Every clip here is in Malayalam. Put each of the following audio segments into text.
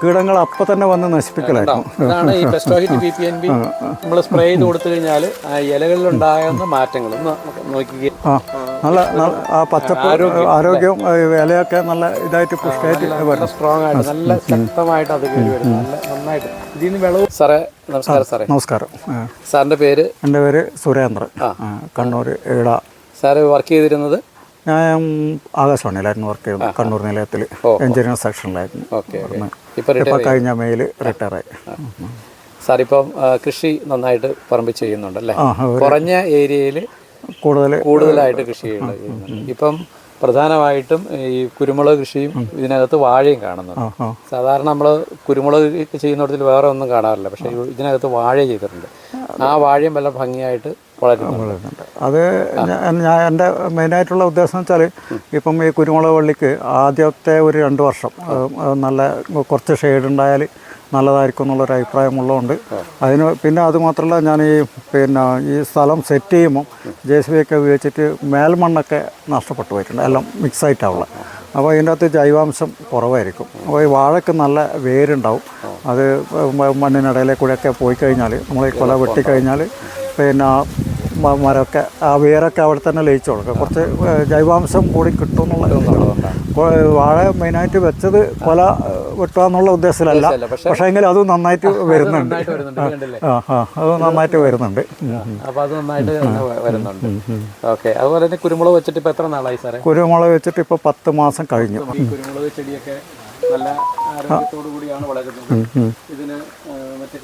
കീടങ്ങൾ അപ്പം തന്നെ വന്ന് നശിപ്പിക്കലായിരുന്നു. ഇതാണ് ഈ പെസ്റ്റോഹിറ്റ് PPNB നമ്മൾ സ്പ്രേ ചെയ്ത് കൊടുത്തു കഴിഞ്ഞാൽ ആ ഇലകളിലുണ്ടാകുന്ന മാറ്റങ്ങൾ നോക്കി നല്ല ആ പച്ചപ്പ് ആരോഗ്യവും ഇലയൊക്കെ നല്ല ഇതായിട്ട് പുഷ്ടിയായിട്ട് സ്ട്രോങ് ആയിട്ട് നല്ല ശക്തമായിട്ട് അത് കയറി വരുന്നു. നല്ല നന്നായിട്ട് ഇതിൽ നിന്ന് വെള്ളവും. സാറേ നമസ്കാരം. സാറേ നമസ്കാരം. സാറിൻ്റെ പേര്? എൻ്റെ പേര് സുരേന്ദ്രൻ, കണ്ണൂർ ഈട. സാറ് വർക്ക് ചെയ്തിരുന്നത്? ഞാൻ ആകാശവാണിയിലായിരുന്നു വർക്ക് ചെയ്തത്, കണ്ണൂർ നിലയത്തിൽ എഞ്ചിനീയറിംഗ് സെക്ഷനിലായിരുന്നു. ഇപ്പം കഴിഞ്ഞ മെയിൽ റിട്ടയറായി. സാറിപ്പം കൃഷി നന്നായിട്ട് പറമ്പിൽ ചെയ്യുന്നുണ്ടല്ലേ? കുറഞ്ഞ ഏരിയയിൽ കൂടുതലായിട്ട് കൃഷി ചെയ്യുന്നുണ്ട്. ഇപ്പം പ്രധാനമായിട്ടും ഈ കുരുമുളക് കൃഷിയും ഇതിനകത്ത് വാഴയും കാണുന്നുണ്ട്. സാധാരണ നമ്മൾ കുരുമുളക് ചെയ്യുന്നിടത്തിൽ വേറെ ഒന്നും കാണാറില്ല, പക്ഷേ ഇതിനകത്ത് വാഴ ചെയ്തിട്ടുണ്ട്. ആ വാഴയും വല്ല ഭംഗിയായിട്ട് വളരുന്നുണ്ട്. അത് എൻ്റെ മെയിനായിട്ടുള്ള ഉദ്ദേശം വെച്ചാൽ ഇപ്പം ഈ കുരുമുളക് വള്ളിക്ക് ആദ്യത്തെ ഒരു 2 വർഷം നല്ല കുറച്ച് ഷെയ്ഡ് ഉണ്ടായാൽ നല്ലതായിരിക്കും എന്നുള്ളൊരു അഭിപ്രായമുള്ളതുകൊണ്ട് അതിന് പിന്നെ അതുമാത്രമല്ല ഞാൻ ഈ സ്ഥലം സെറ്റ് ചെയ്യുമ്പം JCB ഒക്കെ ഉപയോഗിച്ചിട്ട് മേൽമണ്ണൊക്കെ നഷ്ടപ്പെട്ടു പോയിട്ടുണ്ട്, എല്ലാം മിക്സായിട്ടാവുള്ള. അപ്പോൾ അതിൻ്റെ അകത്ത് ജൈവാംശം കുറവായിരിക്കും. അപ്പോൾ ഈ വാഴയ്ക്ക് നല്ല വേരുണ്ടാവും. അത് മണ്ണിനിടയിലേക്കൂടെയൊക്കെ പോയി കഴിഞ്ഞാൽ നമ്മൾ ഈ കൊല വെട്ടിക്കഴിഞ്ഞാൽ മരമൊക്കെ ആ വേരൊക്കെ അവിടെ തന്നെ ലയിച്ചു കൊടുക്കുക. കുറച്ച് ജൈവാംശം കൂടി കിട്ടും എന്നുള്ളതുകൊണ്ടാണ് വാഴ മെയിനായിട്ട് വെച്ചത് കൊല വെട്ടുക എന്നുള്ള ഉദ്ദേശത്തിലല്ല. പക്ഷേ എങ്കിലും അത് നന്നായിട്ട് വരുന്നുണ്ട്. അത് നന്നായിട്ട് വരുന്നുണ്ട്. അപ്പോൾ അത് നന്നായിട്ട് വരുന്നുണ്ട്. ഓക്കെ. അതുപോലെ തന്നെ കുരുമുളക് വെച്ചിട്ട് ഇപ്പോൾ എത്ര നാളായി സാറേ? കുരുമുളക് വെച്ചിട്ട് ഇപ്പോൾ 10 മാസം കഴിഞ്ഞു. കുരുമുളക് ചെടിയൊക്കെ നല്ല ആരോഗ്യത്തോടു കൂടിയാണ് വളരുന്നത്. ഇതിന് മറ്റ്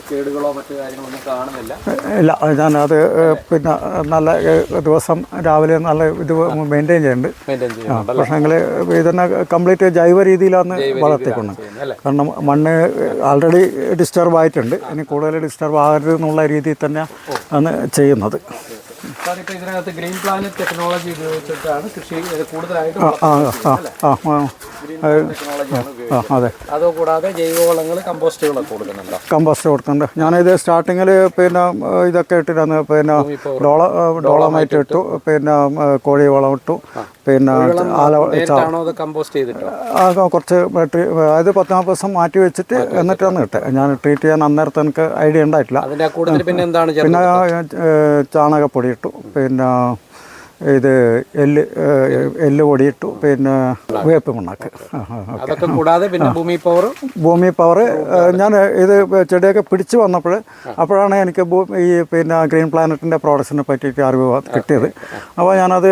കേടുകളോ മറ്റു കാര്യങ്ങളൊന്നും കാണുന്നില്ല. ഇല്ല, ഞാനത് പിന്നെ നല്ല ദിവസം രാവിലെ നല്ല ഇത് മെയിൻറ്റെയിൻ ചെയ്യുന്നുണ്ട്. പക്ഷേങ്കിൽ ഇതിനെ കംപ്ലീറ്റ് ജൈവ രീതിയിലാണ് വളർത്തിക്കൊണ്ട്. കാരണം മണ്ണ് ആൾറെഡി ഡിസ്റ്റർബ് ആയിട്ടുണ്ട്, ഇനി കൂടുതൽ ഡിസ്റ്റർബ് ആകരുത് എന്നുള്ള രീതിയിൽ തന്നെ ആണ് ചെയ്യുന്നത്. ഇപ്പോൾ ഇതിനകത്ത് ഗ്രീൻ പ്ലാനറ്റ് ടെക്നോളജി ഉപയോഗിച്ചിട്ടാണ് കൃഷി കൂടുതലായിട്ട്. അതെ. അതുകൂടാതെ ജൈവവളങ്ങൾ കമ്പോസ്റ്റുകളൊക്കെ കൊടുക്കുന്നുണ്ടോ? കമ്പോസ്റ്റ് കൊടുക്കുന്നുണ്ട്. ഞാനിത് സ്റ്റാർട്ടിങ്ങിൽ ഇതൊക്കെ ഇട്ടിട്ടാണ് ഡോളമൈറ്റ് ഇട്ടു, കോഴി വളം ഇട്ടു, കുറച്ച് അതായത് 10-40 ദിവസം മാറ്റി വെച്ചിട്ട് എന്നിട്ടാണ് ഇട്ടത്. ഞാൻ ട്രീറ്റ് ചെയ്യാൻ അന്നേരത്തെ എനിക്ക് ഐഡിയ ഉണ്ടായിട്ടില്ല. പിന്നെ ചാണകപ്പൊടി ഇട്ടു, ഇത് എല്ല് പൊടിയിട്ടു, വേപ്പ് മണ്ണാക്ക്. ഭൂമി പവർ ഞാൻ ഇത് ചെടിയൊക്കെ പിടിച്ചു വന്നപ്പോൾ അപ്പോഴാണ് എനിക്ക് ഈ ഗ്രീൻ പ്ലാനറ്റിൻ്റെ പ്രോഡക്ട്സിനെ പറ്റിയിട്ട് അറിവ് കിട്ടിയത്. അപ്പോൾ ഞാനത്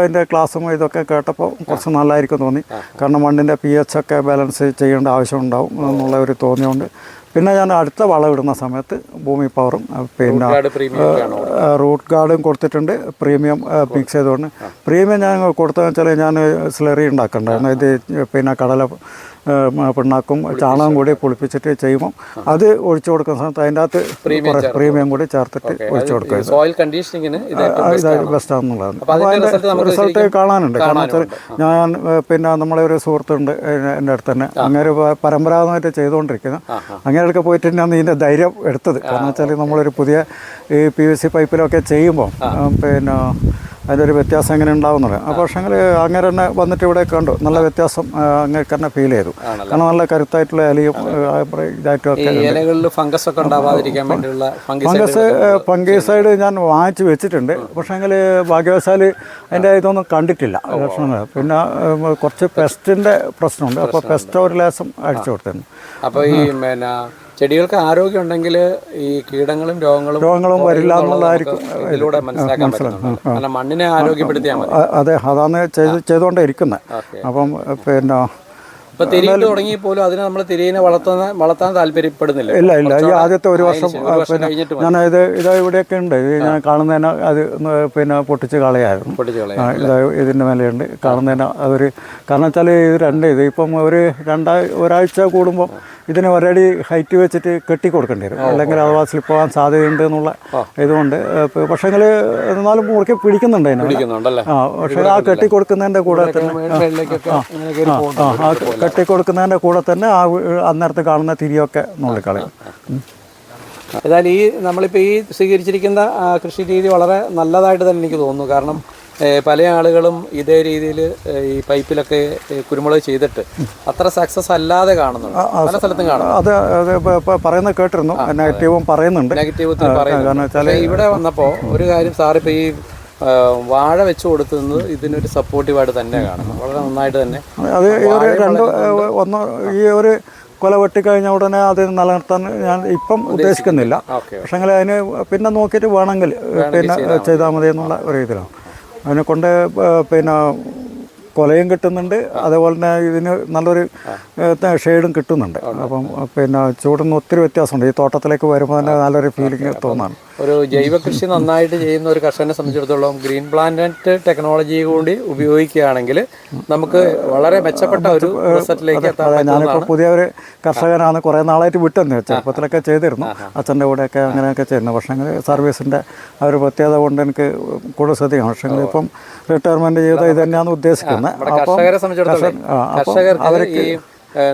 എൻ്റെ ക്ലാസ്സും ഇതൊക്കെ കേട്ടപ്പോൾ കുറച്ച് നല്ലതായിരിക്കും തോന്നി. കാരണം മണ്ണിൻ്റെ pH ഒക്കെ ബാലൻസ് ചെയ്യേണ്ട ആവശ്യമുണ്ടാവും എന്നുള്ള ഒരു തോന്നിയുകൊണ്ട് പിന്നെ ഞാൻ അടുത്ത വളമിടുന്ന സമയത്ത് ഭൂമി പവറും റൂട്ട് ഗാർഡും കൊടുത്തിട്ടുണ്ട്. പ്രീമിയം മിക്സ് ചെയ്തുകൊണ്ട് പ്രീമിയം ഞാൻ കൊടുത്തതെന്ന് വെച്ചാൽ ഞാൻ സ്ലറി ഉണ്ടാക്കണ്ടായിരുന്നു. ഇത് കടല പിണ്ണാക്കും ചാണകം കൂടി പൊളിപ്പിച്ചിട്ട് ചെയ്യുമ്പോൾ അത് ഒഴിച്ചു കൊടുക്കുന്ന സമയത്ത് അതിൻ്റെ അകത്ത് പ്രീമിയം കൂടി ചേർത്തിട്ട് ഒഴിച്ചു കൊടുക്കുക. ഇത് ബെസ്റ്റാണെന്നുള്ളതാണ്. അപ്പോൾ അതിൻ്റെ റിസൾട്ട് കാണാനുണ്ട്. കാരണം വെച്ചാൽ ഞാൻ നമ്മളെ ഒരു സുഹൃത്തുണ്ട് എൻ്റെ അടുത്ത് തന്നെ, അങ്ങനെ പരമ്പരാഗതമായിട്ട് ചെയ്തുകൊണ്ടിരിക്കുന്നത്. അങ്ങനെയൊക്കെ പോയിട്ട് തന്നെയാണ് ഇതിൻ്റെ ധൈര്യം എടുത്തത്. കാരണം വെച്ചാൽ നമ്മളൊരു പുതിയ ഈ PVC പൈപ്പിലൊക്കെ ചെയ്യുമ്പോൾ അതിൻ്റെ ഒരു വ്യത്യാസം എങ്ങനെ ഉണ്ടാവുന്നത്. അപ്പോൾ പക്ഷേ അങ്ങനെ തന്നെ വന്നിട്ട് ഇവിടെ കണ്ടു നല്ല വ്യത്യാസം അങ്ങനെ തന്നെ ഫീൽ ചെയ്തു. കാരണം നല്ല കരുത്തായിട്ടുള്ള ഇലയും ഇതായിട്ടും ഒക്കെ. ഫംഗിസൈഡ് ഞാൻ വാങ്ങിച്ച് വെച്ചിട്ടുണ്ട്. പക്ഷേങ്കിൽ ഭാഗ്യവശാൽ അതിൻ്റെ ഇതൊന്നും കണ്ടിട്ടില്ല ലക്ഷണങ്ങൾ. പിന്നെ കുറച്ച് പെസ്റ്റിൻ്റെ പ്രശ്നമുണ്ട്. അപ്പോൾ പെസ്റ്റ് ഒരു ലേശം അടിച്ചു കൊടുത്തിരുന്നു. അപ്പോൾ ഈ ചെടികൾക്ക് ആരോഗ്യം ഉണ്ടെങ്കിൽ ഈ കീടങ്ങളും രോഗങ്ങളും വരില്ല എന്നുള്ളതായിരിക്കും ഇതിലൂടെ മനസ്സിലാക്കാൻ പറ്റുന്നത്. മണ്ണിനെ ആരോഗ്യപ്പെടുത്തിയാൽ മതി. അതെ, അതാണ് ചെയ്തുകൊണ്ടേ ഇരിക്കുന്നത്. അപ്പം ഇപ്പോൾ തിരിയിട്ട് തുടങ്ങി പോലും അതിനെ നമ്മൾ തിരിയിനെ വളർത്താൻ താല്പര്യപ്പെടുന്നില്ല. ഇല്ല. ഈ ആദ്യത്തെ ഒരു വർഷം ഞാൻ ഇത് ഇവിടെയൊക്കെ ഉണ്ട്. ഞാൻ കാണുന്നതിന് അത് പൊട്ടിച്ച് കളയായിരുന്നു. ഇതിൻ്റെ മേലെയുണ്ട് കാണുന്നതിന് അതൊരു കാരണം വെച്ചാൽ ഇത് ഇപ്പം ഒരാഴ്ച കൂടുമ്പോൾ ഇതിന് ഒരടി ഹൈറ്റ് വെച്ചിട്ട് കെട്ടി കൊടുക്കേണ്ടി വരും, അല്ലെങ്കിൽ അഥവാ സ്ലിപ്പ് ആവാൻ സാധ്യതയുണ്ട് എന്നുള്ള ഇതുകൊണ്ട്. പക്ഷേങ്കിൽ എന്നാലും മുറുക്കി പിടിക്കുന്നുണ്ട് അതിന്. പക്ഷേ ആ കെട്ടി കൊടുക്കുന്നതിൻ്റെ കൂടെ തന്നെ കെട്ടിക്കൊടുക്കുന്നതിൻ്റെ കൂടെ തന്നെ അന്നേരത്ത് കാണുന്ന തിരിയൊക്കെ നുള്ളിക്കളയും. ഏതായാലും നമ്മളിപ്പോൾ ഈ സ്വീകരിച്ചിരിക്കുന്ന കൃഷി രീതി വളരെ നല്ലതായിട്ട് തന്നെ എനിക്ക് തോന്നുന്നു. കാരണം പല ആളുകളും ഇതേ രീതിയിൽ ഈ പൈപ്പിലൊക്കെ കുരുമുളക് ചെയ്തിട്ട് അത്ര സക്സസ് അല്ലാതെ കാണുന്നുണ്ട്, പല സ്ഥലത്തും കാണുന്നു. അത് പറയുന്നത് കേട്ടിരുന്നു, നെഗറ്റീവും പറയുന്നുണ്ട്. നെഗറ്റീവ് പറയുന്നത് ഇവിടെ വന്നപ്പോൾ ഒരു കാര്യം സാറിപ്പോൾ ഈ വാഴ വെച്ച് കൊടുക്കുന്നത് ഇതിനൊരു സപ്പോർട്ടീവായിട്ട് തന്നെ കാണുന്നു, വളരെ നന്നായിട്ട് തന്നെ. അത് ഈ ഒരു കൊല വെട്ടിക്കഴിഞ്ഞ ഉടനെ അത് നിലനിർത്താൻ ഞാൻ ഇപ്പം ഉദ്ദേശിക്കുന്നില്ല. പക്ഷേങ്കിൽ അതിന് പിന്നെ നോക്കിയിട്ട് വേണമെങ്കിൽ പിന്നെ ചെയ്താൽ മതി എന്നുള്ള ഒരു ഇതിലാണ്. അതിനെക്കൊണ്ട് പിന്നെ കൊലയും കിട്ടുന്നുണ്ട്, അതേപോലെ തന്നെ ഇതിന് നല്ലൊരു ഷെയ്ഡും കിട്ടുന്നുണ്ട്. അപ്പം പിന്നെ ചൂടിന് ഒത്തിരി വ്യത്യാസമുണ്ട്. ഈ തോട്ടത്തിലേക്ക് വരുമ്പോൾ തന്നെ നല്ലൊരു ഫീലിംഗ് തോന്നാണ്. ഒരു ജൈവ കൃഷി നന്നായിട്ട് ചെയ്യുന്ന ഒരു കർഷകനെ സംബന്ധിച്ചിടത്തോളം ഗ്രീൻ പ്ലാന്റ് ടെക്നോളജി കൂടി ഉപയോഗിക്കുകയാണെങ്കിൽ നമുക്ക് വളരെ മെച്ചപ്പെട്ട ഒരു റിസൾട്ടിലേക്ക് എത്താൻ. ഞാനിപ്പോൾ പുതിയ ഒരു കർഷകനാണ്, കുറേ നാളായിട്ട് വിട്ടെന്ന് ചെറുപ്പത്തിലൊക്കെ ചെയ്തിരുന്നു, അച്ഛൻ്റെ കൂടെയൊക്കെ അങ്ങനെയൊക്കെ ചെയ്യുന്നു. പക്ഷേ സർവീസിൻ്റെ ആ ഒരു പ്രത്യേകത കൊണ്ട് എനിക്ക് കൂടുതൽ ശ്രദ്ധിക്കണം. പക്ഷേ ഇപ്പം റിട്ടയർമെൻറ്റ് ചെയ്ത് ഇത് തന്നെയാണ് ഉദ്ദേശിക്കുന്നത്. കർഷകരെ സംബന്ധിച്ചിടത്തോളം കർഷകർക്ക്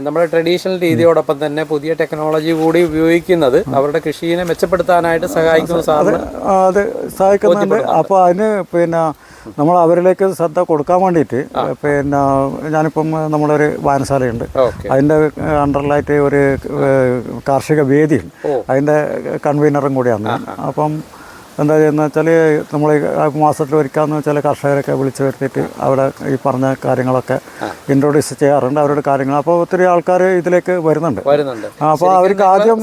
നമ്മുടെ ട്രഡീഷണൽ രീതിയോടൊപ്പം തന്നെ പുതിയ ടെക്നോളജി കൂടി ഉപയോഗിക്കുന്നത് അവരുടെ കൃഷിയെ മെച്ചപ്പെടുത്താനായിട്ട് സഹായിക്കുന്ന സാധനം അത് സഹായിക്കുന്നുണ്ട്. അപ്പോൾ അതിന് പിന്നെ നമ്മൾ അവരിലേക്ക് ശ്രദ്ധ കൊടുക്കാൻ വേണ്ടിയിട്ട് പിന്നെ ഞാനിപ്പം നമ്മളൊരു വായനശാലയുണ്ട്, അതിൻ്റെ അണ്ടറിലായിട്ട് ഒരു കാർഷിക വേദിയുണ്ട്, അതിൻ്റെ കൺവീനറും കൂടിയാണ്. അപ്പം എന്താ ചെയ്യുന്നത് വെച്ചാൽ നമ്മൾ മാസത്തിൽ ഒരിക്കലെന്ന് വെച്ചാൽ കർഷകരൊക്കെ വിളിച്ചു വരുത്തിയിട്ട് അവിടെ ഈ പറഞ്ഞ കാര്യങ്ങളൊക്കെ ഇൻട്രൊഡ്യൂസ് ചെയ്യാറുണ്ട്, അവരുടെ കാര്യങ്ങൾ. അപ്പോൾ ഒത്തിരി ആൾക്കാർ ഇതിലേക്ക് വരുന്നുണ്ട്. അപ്പോൾ അവർക്ക് ആദ്യം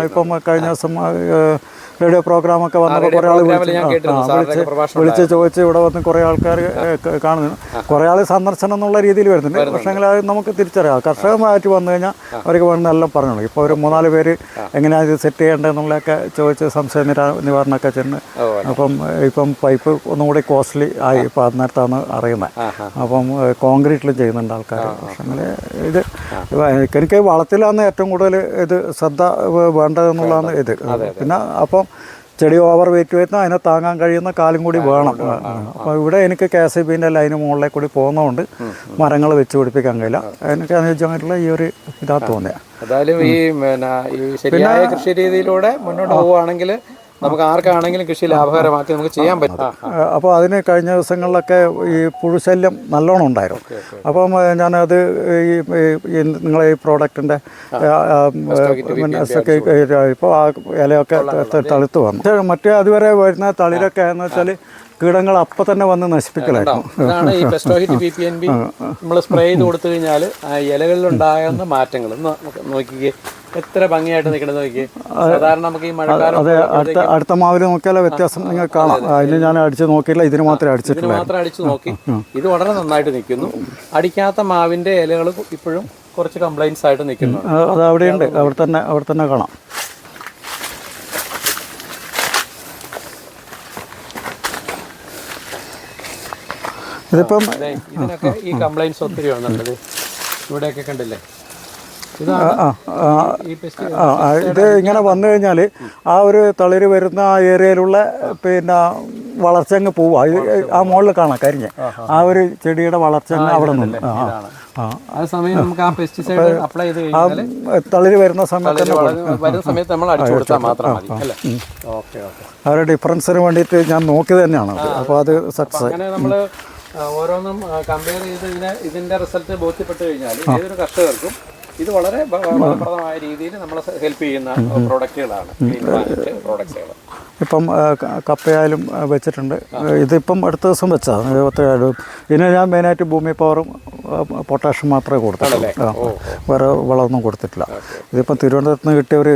ഇപ്പം കഴിഞ്ഞ ദിവസം റേഡിയോ പ്രോഗ്രാമൊക്കെ വന്നപ്പോൾ കുറേ ആൾ വിളിച്ച് ചോദിച്ച് ഇവിടെ വന്ന് കുറേ ആൾക്കാർ കാണുന്നു. കുറേ ആൾ സന്ദർശനം എന്നുള്ള രീതിയിൽ വരുന്നുണ്ട്. പക്ഷേ അത് നമുക്ക് തിരിച്ചറിയാം. കർഷകമായിട്ട് വന്നു കഴിഞ്ഞാൽ അവർക്ക് വേണമെന്നെല്ലാം പറഞ്ഞോളൂ. ഇപ്പോൾ ഒരു 3-4 പേര് എങ്ങനെയാണ് ഇത് സെറ്റ് ചെയ്യേണ്ടതെന്നുള്ളതൊക്കെ ചോദിച്ച് സംശയ നിവാരണമൊക്കെ ചെന്ന്. ഇപ്പം പൈപ്പ് ഒന്നും കൂടി കോസ്റ്റ്ലി ആയി ഇപ്പോൾ അന്നേരത്താണ് അറിയുന്നത്. അപ്പം കോൺക്രീറ്റിലും ചെയ്യുന്നുണ്ട് ആൾക്കാർ. പക്ഷേ ഇത് എനിക്ക് വളത്തിലാണ് ഏറ്റവും കൂടുതൽ ഇത് ശ്രദ്ധ വേണ്ടതെന്നുള്ളതാണ് ഇത്. പിന്നെ അപ്പം ചെടി ഓവർ വെയിറ്റ് വരുന്ന അതിനെ താങ്ങാൻ കഴിയുന്ന കാലും കൂടി വേണം. അപ്പോൾ ഇവിടെ എനിക്ക് KCBൻ്റെ ലൈന് മുകളിലേക്ക് കൂടി പോകുന്നതുകൊണ്ട് മരങ്ങൾ വെച്ച് പിടിപ്പിക്കാൻ കഴിയില്ല. എനിക്ക് അനുയോജ്യമായിട്ടുള്ള ഈ ഒരു ഇതാ തോന്നിയത്. എന്തായാലും ഈ ശരിയായ കൃഷി രീതിയിലൂടെ മുന്നോട്ട് പോവുകയാണെങ്കിൽ നമുക്ക് ആർക്കാണെങ്കിലും കൃഷി ലാഭകരമാക്കി നമുക്ക് ചെയ്യാൻ പറ്റും. അപ്പോൾ അതിന് കഴിഞ്ഞ ദിവസങ്ങളിലൊക്കെ ഈ പുഴുശല്യം നല്ലോണം ഉണ്ടായിരുന്നു. അപ്പം ഞാനത് ഈ നിങ്ങളെ ഈ പ്രോഡക്റ്റിൻ്റെ ഇപ്പോൾ ആ ഇലയൊക്കെ തളുത്ത് വന്നു. മറ്റേ അതുവരെ വരുന്ന തളിരൊക്കെ എന്ന് വെച്ചാൽ കീടങ്ങൾ അപ്പം തന്നെ വന്ന് നശിപ്പിക്കലായിരുന്നു. ഇതാണ് ഈ പെസ്റ്റോഹിറ്റ് PPNB നമ്മൾ സ്പ്രേ ചെയ്ത് കൊടുത്തു കഴിഞ്ഞാൽ ആ ഇലകളിലുണ്ടാകുന്ന മാറ്റങ്ങൾ നോക്കിക്കേ, എത്ര ഭംഗിയായിട്ട് നിൽക്കണത് നോക്കിയേ. സാധാരണ നമുക്ക് ഈ മഴക്കാലം അടുത്ത മാവിൽ നോക്കിയാലേ വ്യത്യാസം നിങ്ങൾക്ക് കാണാം. അതിന് ഞാൻ അടിച്ച് നോക്കിയില്ല, ഇതിന് മാത്രമേ അടിച്ചിട്ടില്ല. മാത്രം അടിച്ചു നോക്കി. ഇത് വളരെ നന്നായിട്ട് നിൽക്കുന്നു. അടിക്കാത്ത മാവിൻ്റെ ഇലകൾ ഇപ്പോഴും കുറച്ച് കംപ്ലൈൻസ് ആയിട്ട് നിൽക്കുന്നു. അത് അവിടെയുണ്ട്, അവിടെ തന്നെ കാണാം. ഇതിപ്പം ഇതിനൊക്കെ ഈ കംപ്ലൈൻറ്റ്സ് ഒത്തിരി വന്നിട്ടുണ്ട്. ഇവിടെയൊക്കെ കണ്ടില്ലേ, ഇത് ഇങ്ങനെ വന്നു കഴിഞ്ഞാൽ ആ ഒരു തളിര് വരുന്ന ആ ഏരിയയിലുള്ള പിന്നെ വളർച്ച അങ്ങ് പോവുക. ആ മുകളിൽ കാണാം കരിഞ്ഞ് ആ ഒരു ചെടിയുടെ വളർച്ച അവിടെ നിന്ന് തളിര് വരുന്ന സമയത്ത് നമ്മൾ അടിച്ചു കൊടുത്താൽ മാത്രം മതി. ആ ഒരു ഡിഫറൻസിന് വേണ്ടിയിട്ട് ഞാൻ നോക്കിയത് തന്നെയാണ്. അപ്പോൾ അത് സക്സസ്. അങ്ങനെ നമ്മൾ ഓരോന്നും കമ്പയർ ചെയ്ത് ഇതിന്റെ റിസൾട്ട് ബോധ്യപ്പെട്ട് കഴിഞ്ഞാൽ ഏതൊരു കർഷകർക്കും ഇത് വളരെ ഫലപ്രദമായ രീതിയിൽ നമ്മളെ ഹെൽപ്പ് ചെയ്യുന്ന പ്രോഡക്റ്റുകളാണ് പ്രോഡക്റ്റുകൾ. ഇപ്പം കപ്പയായാലും വെച്ചിട്ടുണ്ട്. ഇതിപ്പം അടുത്ത ദിവസം വെച്ചാൽ ഇതിന് ഞാൻ മെയിനായിട്ട് ഭൂമി പവറും പൊട്ടാഷ്യം മാത്രമേ കൊടുത്തിട്ടുള്ളൂ, വേറെ വളമൊന്നും കൊടുത്തിട്ടില്ല. ഇതിപ്പം തിരുവനന്തപുരത്ത് നിന്ന് കിട്ടിയ ഒരു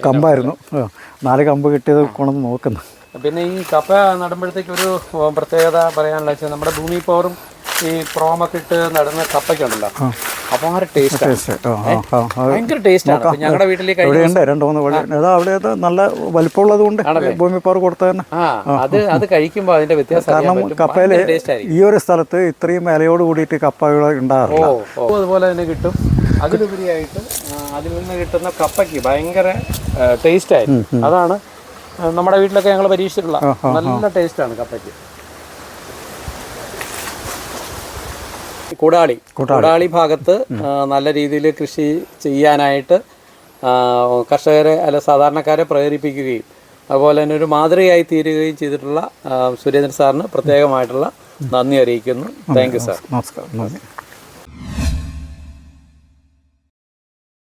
കമ്പായിരുന്നു, 4 കമ്പ് കിട്ടിയത് കൊണ്ടൊന്ന് നോക്കുന്നു. പിന്നെ ഈ കപ്പ നടുമ്പോഴത്തേക്ക് ഒരു പ്രത്യേകത പറയാനുള്ള വെച്ചാൽ നമ്മുടെ ഭൂമി പവറും ഈ പ്രോമൊക്കെ ഇട്ട് നടുന്ന കപ്പയ്ക്കുണ്ടല്ലോ, അപാര ടേസ്റ്റ്, ഭയങ്കര ടേസ്റ്റാണ്. ഞങ്ങളുടെ വീട്ടിൽ ഉണ്ട് 2-3 അവിടെ നല്ല വലിപ്പമുള്ളത് കൊണ്ട് ഭൂമി പവർ കൊടുത്ത തന്നെ അത് കഴിക്കുമ്പോൾ അതിന്റെ വ്യത്യാസം. കാരണം കപ്പയില് ഈ ഒരു സ്ഥലത്ത് ഇത്രയും ഇലയോട് കൂടിയിട്ട് കപ്പകൾ ഉണ്ടാകാറില്ല. അതുപോലെ തന്നെ കിട്ടും. അതിലുപരിയായിട്ട് അതിൽ നിന്ന് കിട്ടുന്ന കപ്പയ്ക്ക് ഭയങ്കര ടേസ്റ്റ് ആയിരിക്കും. അതാണ് നമ്മുടെ വീട്ടിലൊക്കെ ഞങ്ങൾ പരീക്ഷിച്ചിട്ടുള്ള നല്ല ടേസ്റ്റാണ് കപ്പയ്ക്ക്. കൂടാളി ഭാഗത്ത് നല്ല രീതിയിൽ കൃഷി ചെയ്യാനായിട്ട് കർഷകരെ അല്ല സാധാരണക്കാരെ പ്രേരിപ്പിക്കുകയും അതുപോലെ തന്നെ ഒരു മാതൃകയായി തീരുകയും ചെയ്തിട്ടുള്ള സുരേന്ദ്രൻ സാറിന് പ്രത്യേകമായിട്ടുള്ള നന്ദി അറിയിക്കുന്നു. Thank you sir. നമസ്കാരം. നന്ദി.